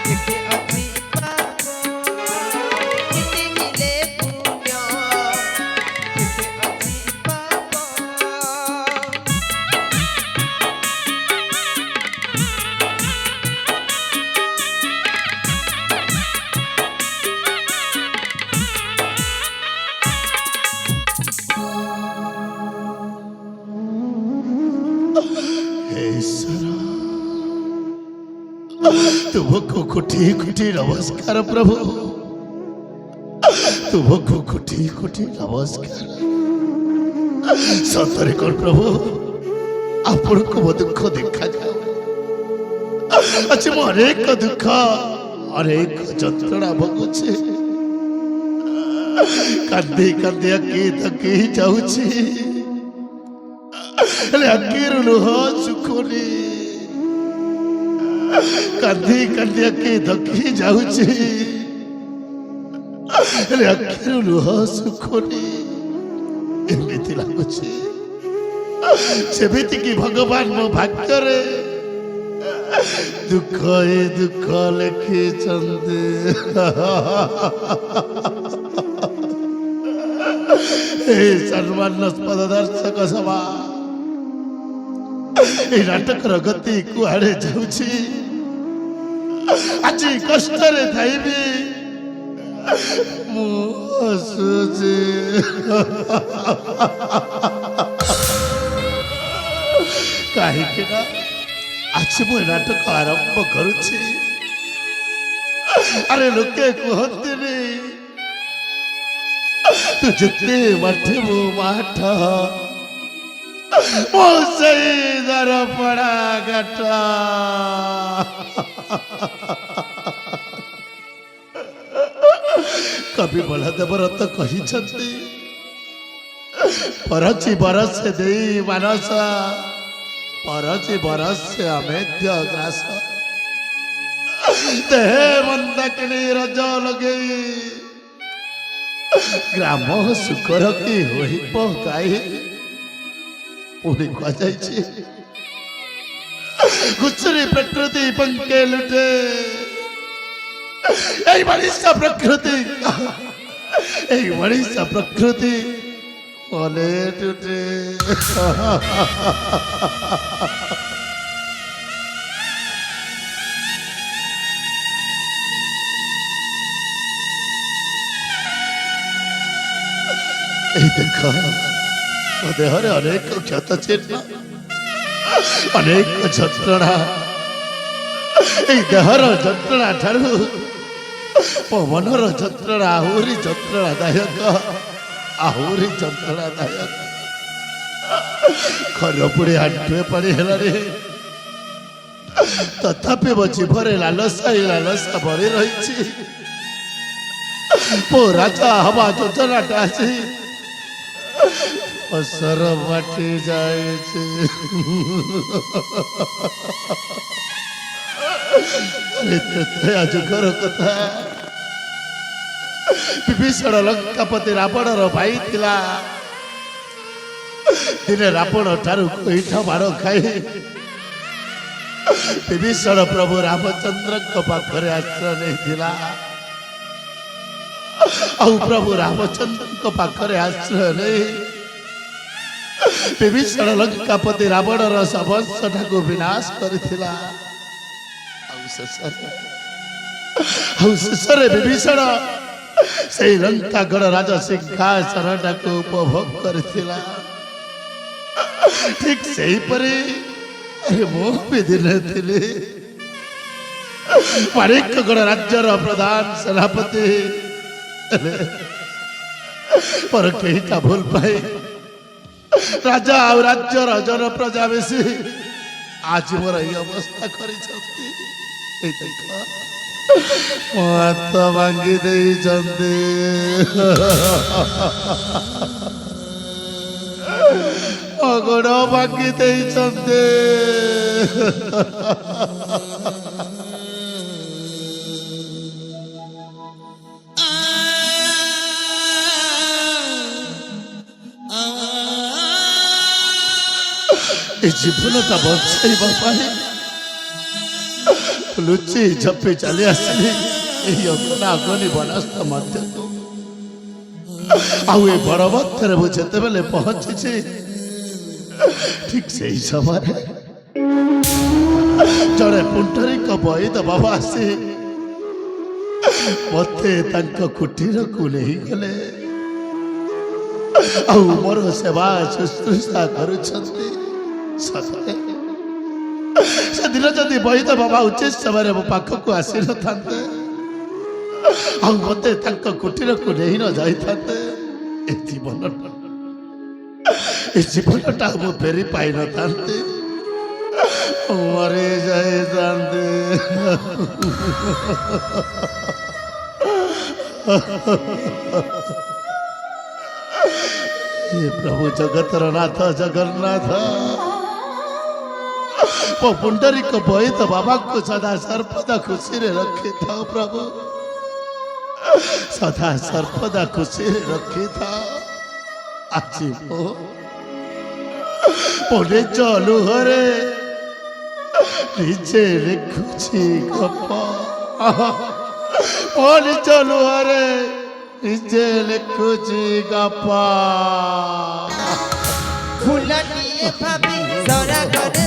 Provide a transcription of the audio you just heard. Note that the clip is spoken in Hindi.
ଏଠି ଅଛି ପାପ ଏଠି ମିଳେ ପୁଣ୍ୟ ଏଠି ଅଛି ପାପ। हे ईश्वर तुमको कोटि कोटि नमस्कार प्रभु तुमको कोटि कोटि नमस्कार सतरे कर प्रभु आपण को मो दुख देखा जाओ अच्छा मो अनेक दुख अनेक जंत्रणा भोगुचे कांदी कांदी अकी थकी जाऊची अकीर लुह सुखुनी कांदी कांदी अकी थकी जाऊची अकीर लुह सुखुनी एमती लगुची सेमिति की भगवान मो भाग्य रे दुख ए दुख लिखी चंदे सम्मानास्पद दर्शक सभा ए नाटकर गति कुआड़े जाऊची आज कष्ट रे थाइबी मु हसुची कहीं ना आज मु नाटक आरंभ करुची अरे लोके कहते तू जिते मठे मो माठ मो सही दर पड़ा गटा कवि बलदेव रथ कही परची बरस दे मानस परची बरस अमेध्य ग्रास देह मंदाकिनी रज लगे ग्राम सुकर की होई पकाई पुणी कहुई गुचरी प्रकृति पंके लुटे मनीषा प्रकृति मनीषा प्रकृति मले टूटे देख मो देहर अनेक क्षत चिन्ह अनेक जंत्रणा देहर जंत्रणा ठारू मो मनर जंत्रणा आहुरी जंत्रणादायक आहुरी जंत्रणादायक खरपुड़ी आंठुए पानी है तथापि मो जीभरे लालसा लालसा भरी रही मो राजा हवा योजनाटा आसी असर बाटी जाए जुगर कथा विभीषण लंकापति रावणर भाई थिला दिने रावण ठारू कोईठा माड़ खाई विभीषण प्रभु रामचंद्र पाखरे आश्रय नहीं आउ प्रभु रामचंद्र पाखरे आश्रय नहीं विभीषण लंकापति रावणर समस्त ठाकु विनाश करथिला शेषरे विभीषण से लंकागढ़ राज सिंहासन टाकु उपभोग करथिला ठीक से परे अरे मो भी दिने थिली माणिक्यगढ़ राज्यर प्रधान सेनापति पर कहीटा भूल पाए राजा आ राज्य जन प्रजा बेसी आज मोर ये अवस्था कर हाथ भांगी दे गोड़ भांगी दे जीवनटा बचाइबा ଲୁଚି ଝପି ଚାଲି ଆସିଲି ଏହି ଅଗ୍ନି ବନସ୍ଥ ମଧ୍ୟକୁ। ଆଉ ଏ ବଡ଼ ମଧ୍ୟରେ ମୁଁ ଯେତେବେଳେ ପହଞ୍ଚିଛି ଠିକ୍ ସେହି ସମୟରେ ଜଣେ ପୁଣ୍ଡରୀକ ବୈଦ ବାବା ଆସି ମୋତେ ତାଙ୍କ କୁଟୀରକୁ ନେଇଗଲେ ଆଉ ମୋର ସେବା ଶୁଶ୍ରୂଷା କରୁଛନ୍ତି। ସତରେ ସେଦିନ ଯଦି ବୈଦ ବାବା ଉଚିତ ସମୟରେ ମୋ ପାଖକୁ ଆସିନଥାନ୍ତେ ଆଉ ମୋତେ ତାଙ୍କ କୁଟୀରକୁ ନେଇ ନ ଯାଇଥାନ୍ତେ ଏ ଜୀବନଟା ମୁଁ ଫେରି ପାଇନଥାନ୍ତି, ମରି ଯାଇଥାନ୍ତି। हे प्रभु जगतर नाथ जगन्नाथ ମୋ ପୁଣ୍ଡରୀକ ବୈଦ ବାବାଙ୍କୁ ସଦା ସର୍ବଦା ଖୁସିରେ ରଖିଥାଉ ପ୍ରଭୁ, ସଦା ସର୍ବଦା ଖୁସିରେ ରଖିଥାଉ। ଆଜି ମୁଁ ନିଜ ଲୁହରେ ନିଜେ ଲେଖୁଛି ଗପ, ମୋ ନିଜ ଲୁହରେ ନିଜେ ଲେଖୁଛି ଗପ। ফুলটিয়ে ভাবি সরা করে